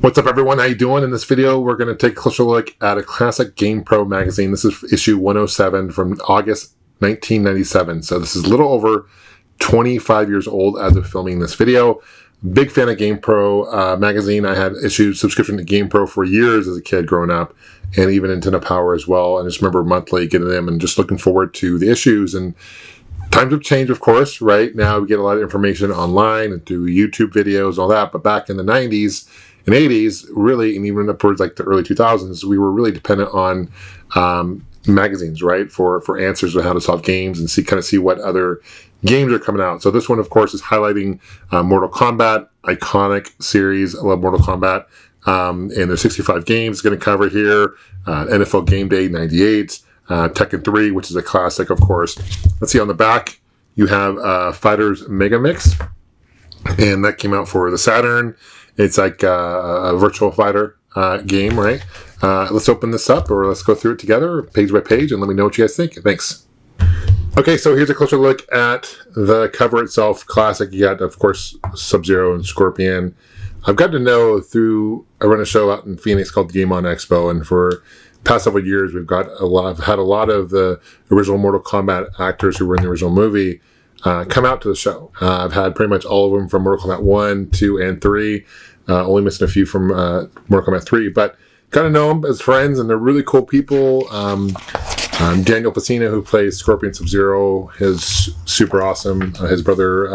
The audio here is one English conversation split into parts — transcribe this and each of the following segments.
What's up, everyone? How you doing? In this video, we're going to take a closer look at a classic GamePro magazine. This is issue 107 from August 1997. So this is a little over 25 years old as of filming this video. Big fan of GamePro magazine. I had issued subscription to GamePro for years as a kid growing up, and even Nintendo Power as well. I just remember monthly getting them and just looking forward to the issues. And times have changed, of course, right? Now we get a lot of information online and through YouTube videos and all that. But back in the 90s, and 80s, really, and even upwards like the early 2000s, we were really dependent on magazines, right, for answers on how to solve games and see what other games are coming out. So this one, of course, is highlighting Mortal Kombat, iconic series. I love Mortal Kombat. And there's 65 games it's going to cover here. NFL Game Day 98, Tekken 3, which is a classic, of course. Let's see, on the back, you have Fighters Mega Mix, and that came out for the Saturn. It's like a virtual fighter game, right? Let's open this up, or let's go through it together, page by page, and let me know what you guys think. Thanks. Okay, so here's a closer look at the cover itself. Classic. You got, of course, Sub-Zero and Scorpion. I've got to know I run a show out in Phoenix called Game On Expo, and for past several years, I've had a lot of the original Mortal Kombat actors who were in the original movie come out to the show. I've had pretty much all of them from Mortal Kombat 1, 2, and 3. Only missing a few from Mortal Kombat 3, but kind of know them as friends, and they're really cool people. Daniel Pacino, who plays Scorpion Sub-Zero, is super awesome. His brother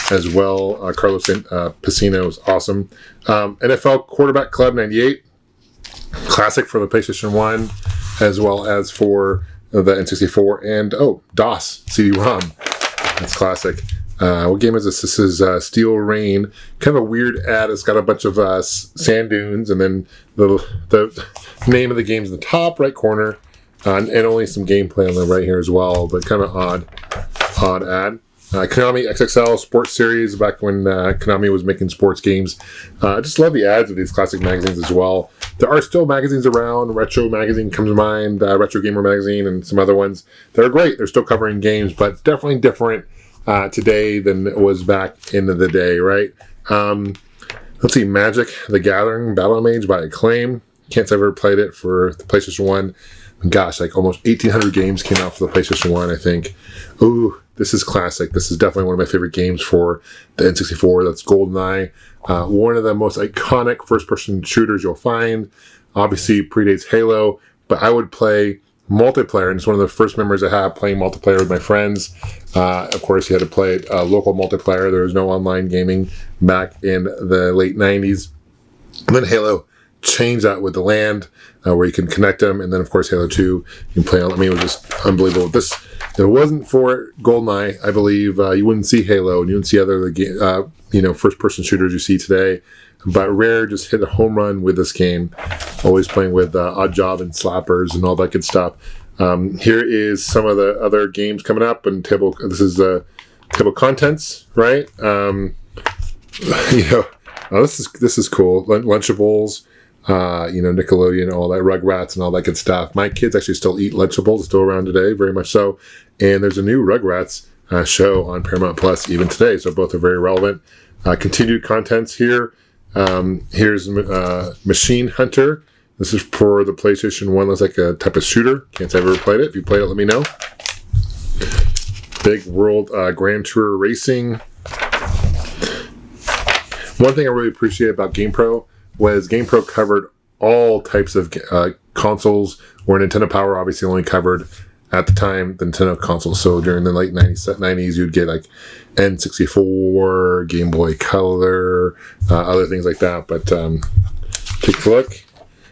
as well, Carlos Pacino, is awesome. NFL Quarterback Club 98, classic for the PlayStation 1, as well as for the N64, and DOS CD-ROM. That's classic. What game is this? This is Steel Rain. Kind of a weird ad. It's got a bunch of sand dunes, and then the name of the game's in the top right corner, and only some gameplay on the right here as well, but kind of odd ad. Konami XXL Sports Series, back when Konami was making sports games. I just love the ads of these classic magazines as well. There are still magazines around. Retro Magazine comes to mind, Retro Gamer Magazine, and some other ones. They're great. They're still covering games, but definitely different today than it was back in the day, right? Let's see, Magic the Gathering Battle Mage by Acclaim. Can't say I've ever played it for the PlayStation 1. Gosh, like almost 1,800 games came out for the PlayStation 1, I think. Ooh, this is classic. This is definitely one of my favorite games for the N64. That's GoldenEye. One of the most iconic first-person shooters you'll find. Obviously, predates Halo, but I would play multiplayer, and it's one of the first memories I have playing multiplayer with my friends. Of course, you had to play local multiplayer. There was no online gaming back in the late 90s. And then Halo changed that with the LAN, where you can connect them. And then, of course, Halo 2, you can play on. I mean, it was just unbelievable. If it wasn't for GoldenEye, I believe you wouldn't see Halo, and you wouldn't see other first-person shooters you see today. But Rare just hit a home run with this game. Always playing with Odd Job and Slappers and all that good stuff. Here is some of the other games coming up, and this is table contents, right? This is cool. Lunchables, Nickelodeon, all that, Rugrats, and all that good stuff. My kids actually still eat Lunchables, still around today, very much so. And there's a new Rugrats show on Paramount Plus even today, so both are very relevant. Continued contents here. Here's Machine Hunter. This is for the PlayStation 1. Looks like a type of shooter. Can't say I've ever played it. If you played it, let me know. Big World Grand Tour Racing. One thing I really appreciate about GamePro was GamePro covered all types of consoles, where Nintendo Power obviously only covered, at the time, the Nintendo consoles. So during the late 90s, you'd get like N64, Game Boy Color, other things like that. But take a look.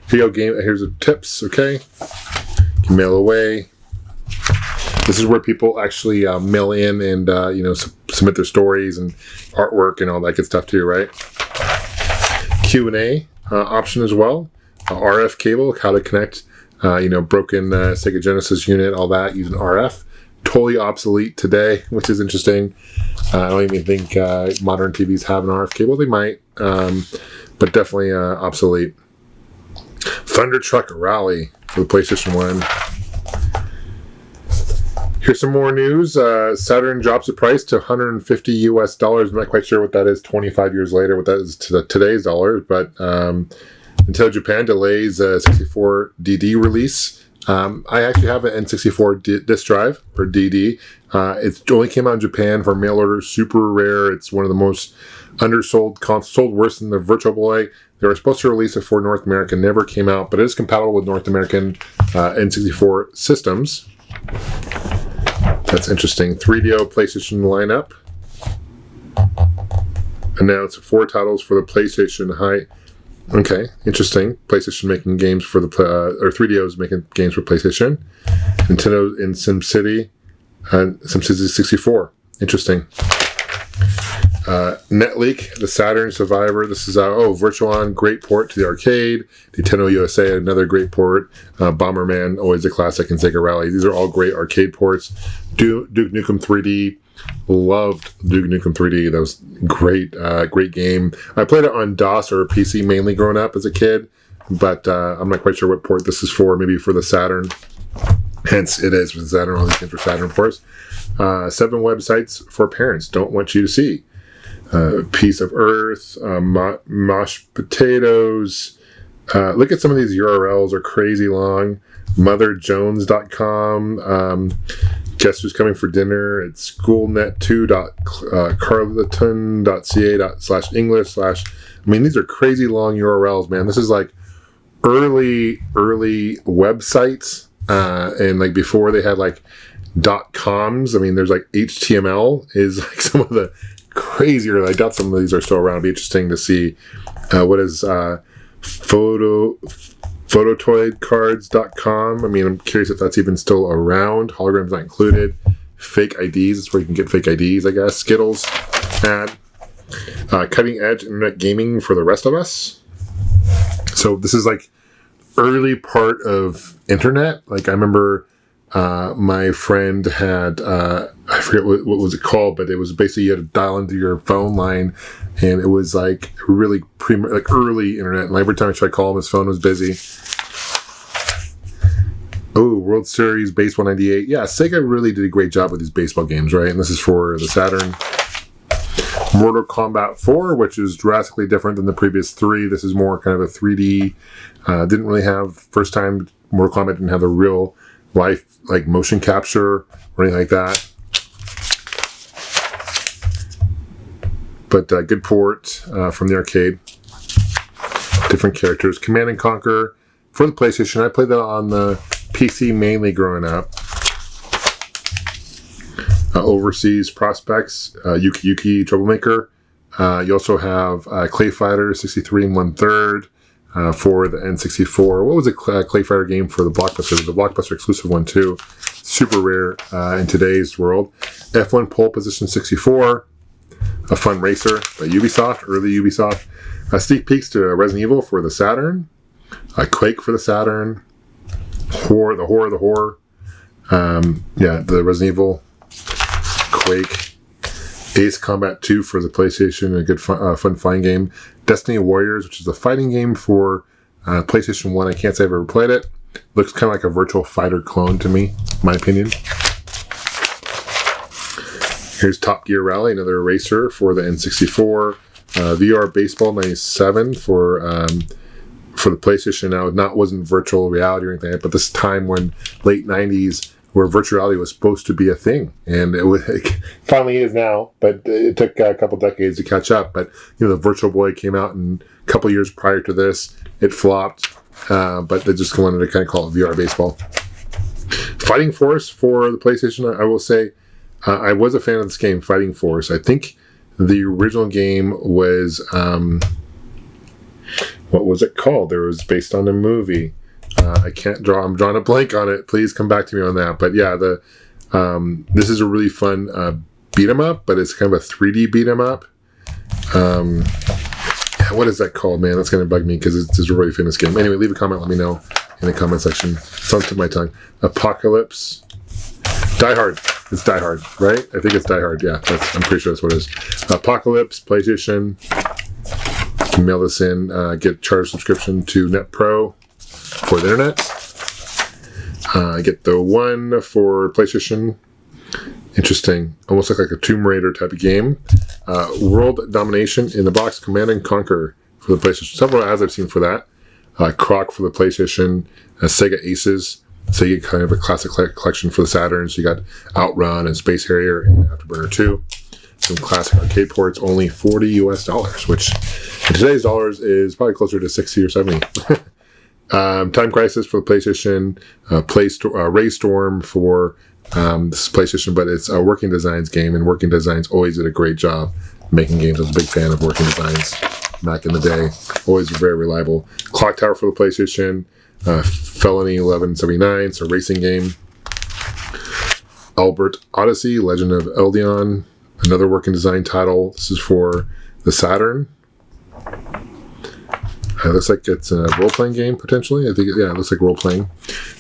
Video game. Here's the tips. Okay, you can mail away. This is where people actually mail in and submit their stories and artwork and all that good stuff too, right? Q&A option as well. RF cable, how to connect. Broken Sega Genesis unit, all that using RF. Totally obsolete today, which is interesting. I don't even think modern TVs have an RF cable. They might, but definitely obsolete. Thunder Truck Rally for the PlayStation 1. Here's some more news. Saturn drops the price to $150 US. I'm not quite sure what that is 25 years later, what that is to today's dollars, but until Japan delays a 64DD release. I actually have an N64 disk drive, or DD. It only came out in Japan for mail order, super rare. It's one of the most undersold consoles, sold worse than the Virtual Boy. They were supposed to release it for North America, never came out, but it is compatible with North American N64 systems. That's interesting. 3DO PlayStation lineup. Announced 4 titles for the PlayStation High. Okay, interesting. PlayStation making games for the or 3DO is making games for PlayStation. Nintendo in SimCity and SimCity 64. Interesting. NetLeak, the Saturn Survivor. This is Virtuon, great port to the arcade. Nintendo USA, another great port. Bomberman, always a classic, and Sega Rally. These are all great arcade ports. Duke Nukem 3D. Loved Duke Nukem 3D. That was great, great game. I played it on DOS or PC mainly growing up as a kid, but I'm not quite sure what port this is for. Maybe for the Saturn. Hence, it is for the Saturn. All these games for Saturn, of course. 7 websites for parents don't want you to see. Piece of Earth, Mashed Potatoes. Look at some of these URLs are crazy long. MotherJones.com. Guess who's coming for dinner? It's schoolnet2.carleton.ca/English/ I mean, these are crazy long URLs, man. This is like early websites, and like before they had like .coms. I mean, there's like HTML is like some of the crazier. I doubt some of these are still around. It'd be interesting to see what is phototoidcards.com. I mean, I'm curious if that's even still around. Holograms not included. Fake IDs. That's where you can get fake IDs, I guess. Skittles ad. Cutting edge internet gaming for the rest of us. So this is like early part of internet. Like I remember my friend had I forget what was it called, but it was basically you had to dial into your phone line, and it was like really early internet. And every time I tried to call him, his phone was busy. Oh, World Series Baseball 98. Yeah, Sega really did a great job with these baseball games, right? And this is for the Saturn. Mortal Kombat 4, which is drastically different than the previous 3. This is more kind of a 3D. Didn't really have, first time Mortal Kombat didn't have the real life like motion capture or anything like that. But good port from the arcade. Different characters. Command and Conquer for the PlayStation. I played that on the PC mainly growing up. Overseas Prospects, Yuki Yuki Troublemaker. You also have Clay Fighter 63 1/3 for the N64. What was a Clay Fighter game for the Blockbuster? It was a Blockbuster exclusive one too. Super rare in today's world. F1 Pole Position 64. A fun racer by Ubisoft, early Ubisoft. Sneak peeks to Resident Evil for the Saturn. Quake for the Saturn. The Horror. The Resident Evil. Quake. Ace Combat 2 for the PlayStation, a good fun fighting game. Destiny Warriors, which is a fighting game for PlayStation 1. I can't say I've ever played it. Looks kind of like a Virtual Fighter clone to me, in my opinion. Here's Top Gear Rally, another racer for the N64. VR Baseball 97 for the PlayStation. Now, it wasn't virtual reality or anything, but this time when late 90s, where virtual reality was supposed to be a thing, and it finally is now, but it took a couple decades to catch up. But the Virtual Boy came out in a couple years prior to this. It flopped, but they just wanted to kind of call it VR Baseball. Fighting Force for the PlayStation, I will say, I was a fan of this game, Fighting Force. I think the original game was, what was it called? It was based on a movie. I'm drawing a blank on it. Please come back to me on that. But yeah, this is a really fun beat 'em up, but it's kind of a 3D beat 'em up. What is that called, man? That's going to bug me because it's a really famous game. Anyway, leave a comment. Let me know in the comment section. It's on the tip of my tongue. Apocalypse. Die Hard. It's Die Hard, right? I think it's Die Hard. Yeah, I'm pretty sure that's what it is. Apocalypse, PlayStation. You can mail this in. Get charge subscription to NetPro for the internet. I get the one for PlayStation Interesting. Almost like a Tomb Raider type of game. World Domination in the box. Command and Conquer for the PlayStation. Several ads I've seen for that. Croc for the PlayStation. Sega Aces. Sega kind of a classic collection for the Saturn. So you got Outrun and Space Harrier and Afterburner 2. Some classic arcade ports. Only $40 US, which in today's dollars is probably closer to 60 or 70. Time Crisis for the PlayStation. Ray Storm for this is PlayStation, but it's a Working Designs game, and Working Designs always did a great job making games. I was a big fan of Working Designs back in the day. Always very reliable. Clock Tower for the PlayStation. Felony 1179, so racing game. Albert Odyssey, Legend of Eldion, another Working Design title. This is for the Saturn. Looks like it's a role-playing game, potentially. I think, yeah, it looks like role-playing.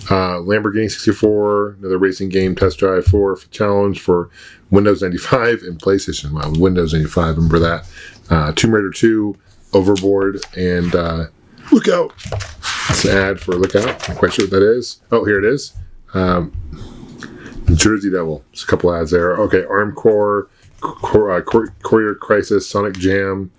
Lamborghini 64, another racing game. Test Drive 4 challenge for Windows 95 and PlayStation. Wow, Windows 95, remember that. Tomb Raider 2, Overboard, and Lookout. It's an ad for Lookout. I'm not quite sure what that is. Oh, here it is. Jersey Devil. There's a couple ads there. Okay, Armed Core, Courier Crisis, Sonic Jam.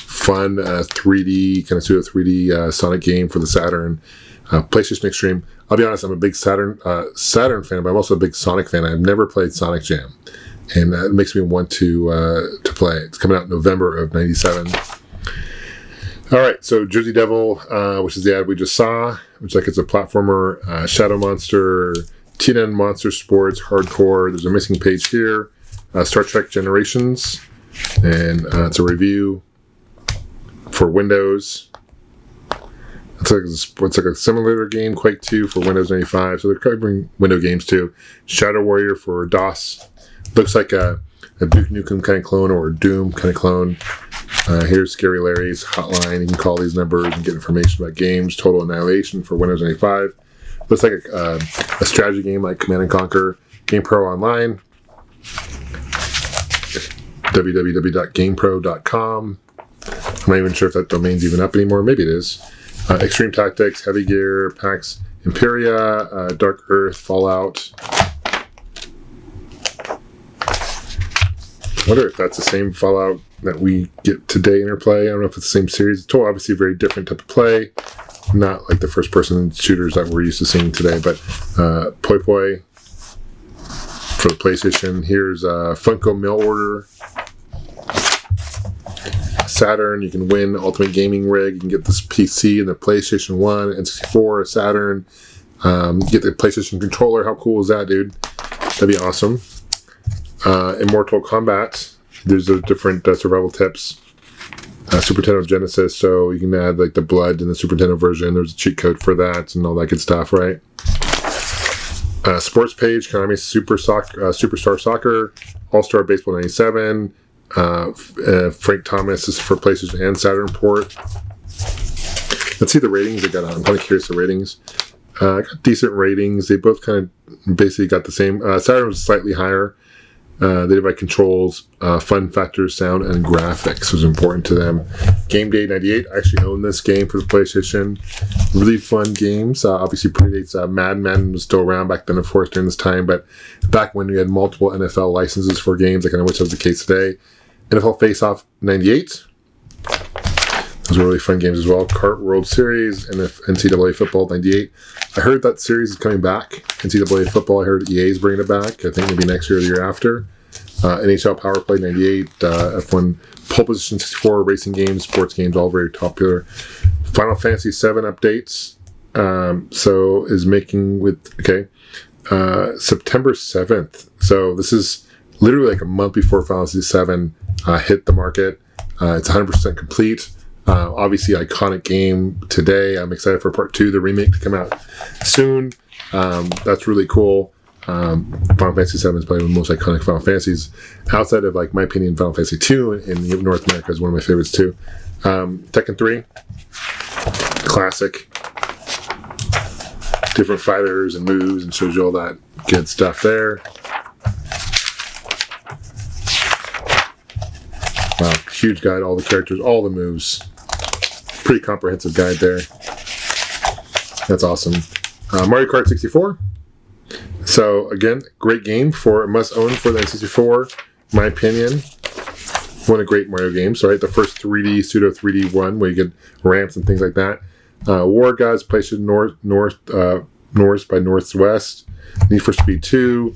Fun 3D, kind of pseudo 3D Sonic game for the Saturn. PlayStation Extreme. I'll be honest, I'm a big Saturn fan, but I'm also a big Sonic fan. I've never played Sonic Jam, and that makes me want to play it. It's coming out in November of '97. All right, so Jersey Devil, which is the ad we just saw, which like it's a platformer. Shadow Monster, TNN Monster Sports, Hardcore. There's a missing page here. Star Trek Generations, and it's a review for Windows. It's like a simulator game, Quake 2 for Windows 95. So they're covering Windows games too. Shadow Warrior for DOS. Looks like a Duke Nukem kind of clone or a Doom kind of clone. Here's Scary Larry's hotline. You can call these numbers and get information about games. Total Annihilation for Windows 95. Looks like a strategy game like Command and Conquer. GamePro Online. www.gamepro.com. I'm not even sure if that domain's even up anymore. Maybe it is. Extreme Tactics, Heavy Gear, PAX Imperia, Dark Earth, Fallout. I wonder if that's the same Fallout that we get today in our play. I don't know if it's the same series. It's obviously a very different type of play. Not like the first-person shooters that we're used to seeing today, but Poi Poi for the PlayStation. Here's Funko Mail Order. Saturn, you can win Ultimate Gaming Rig. You can get this PC and the PlayStation 1, N64, Saturn. Get the PlayStation controller. How cool is that, dude? That'd be awesome. Immortal Kombat. There's a different survival tips. Super Nintendo Genesis, so you can add like the blood in the Super Nintendo version. There's a cheat code for that and all that good stuff, right? Sports page, Konami Superstar Soccer, All-Star Baseball 97. Frank Thomas is for PlayStation and Saturn port. Let's see the ratings they got on. I'm kind of curious the ratings. Got decent ratings. They both kind of basically got the same. Saturn was slightly higher. They divide controls, fun factors, sound, and graphics was important to them. Game Day 98. I actually own this game for the PlayStation. Really fun games. Obviously predates Mad Men was still around back then, of course, during this time. But back when we had multiple NFL licenses for games, I kind of wish that was the case today. NFL Face Off 98. Those were really fun games as well. Kart World Series and NCAA Football 98. I heard that series is coming back. NCAA Football, I heard EA is bringing it back. I think maybe next year or the year after. NHL Power Play 98. F1 Pole Position 64. Racing games, sports games, all very popular. Final Fantasy 7 updates. So is making with, September 7th. So this is literally like a month before Final Fantasy 7 hit the market. It's 100% complete. Obviously, iconic game today. I'm excited for Part 2, the remake, to come out soon. That's really cool. Final Fantasy 7 is probably one of the most iconic Final Fantasies. Outside of, like, my opinion, Final Fantasy 2 in North America is one of my favorites, too. Tekken 3. Classic. Different fighters and moves, and shows you all that good stuff there. Wow, huge guide, all the characters, all the moves. Pretty comprehensive guide there. That's awesome. Mario Kart 64. So again, great game for a must-own for the N64. My opinion, one of the great Mario games. Right, the first 3D pseudo 3D one where you get ramps and things like that. War Gods, PlayStation North by Northwest. Need for Speed 2.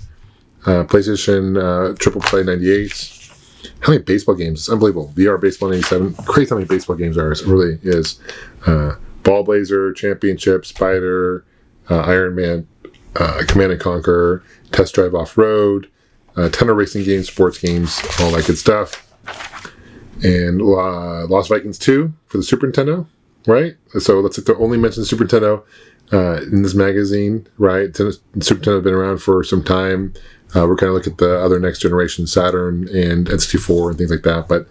PlayStation Triple Play 98. How many baseball games? It's unbelievable. VR Baseball 97. Crazy how many baseball games there are. It really is. Ball Blazer, Championship, Spider, Iron Man, Command and Conquer, Test Drive Off-Road, a ton of racing games, sports games, all that good stuff. And Lost Vikings 2 for the Super Nintendo, right? So let's only mention the Super Nintendo in this magazine, right? Super Nintendo has been around for some time. We're kind of looking at the other next generation, Saturn and N64 and things like that. But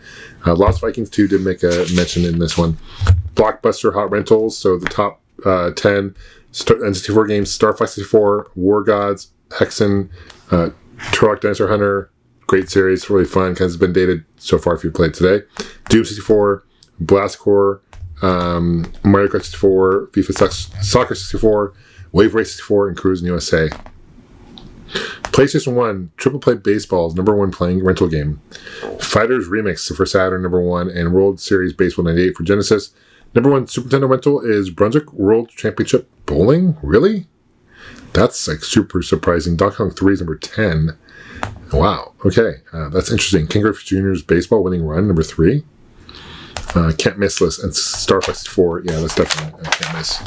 Lost Vikings 2 did make a mention in this one. Blockbuster Hot Rentals, so the top 10 N64 games: Star Fox 64, War Gods, Hexen, Turok Dinosaur Hunter. Great series, really fun. Kind of been dated so far if you played today. Doom 64, Blast Corps, Mario Kart 64, FIFA Soccer 64, Wave Race 64, and Cruis'n USA. PlayStation 1, Triple Play Baseball's #1 playing rental game. Fighters Remix for Saturn, #1, and World Series Baseball 98 for Genesis. #1 Super Nintendo rental is Brunswick World Championship Bowling? Really? That's like super surprising. Donkey Kong 3 is #10. Wow. Okay. That's interesting. King Griffey Jr.'s Baseball Winning Run, #3. Can't miss list. And Star Fox 4. Yeah, that's definitely a can't miss.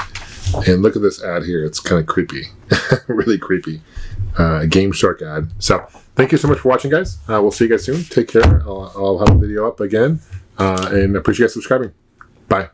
And look at this ad here. It's kind of creepy. Really creepy. Game Shark ad. So, thank you so much for watching, guys. We'll see you guys soon. Take care. I'll have a video up again. And appreciate you guys subscribing. Bye.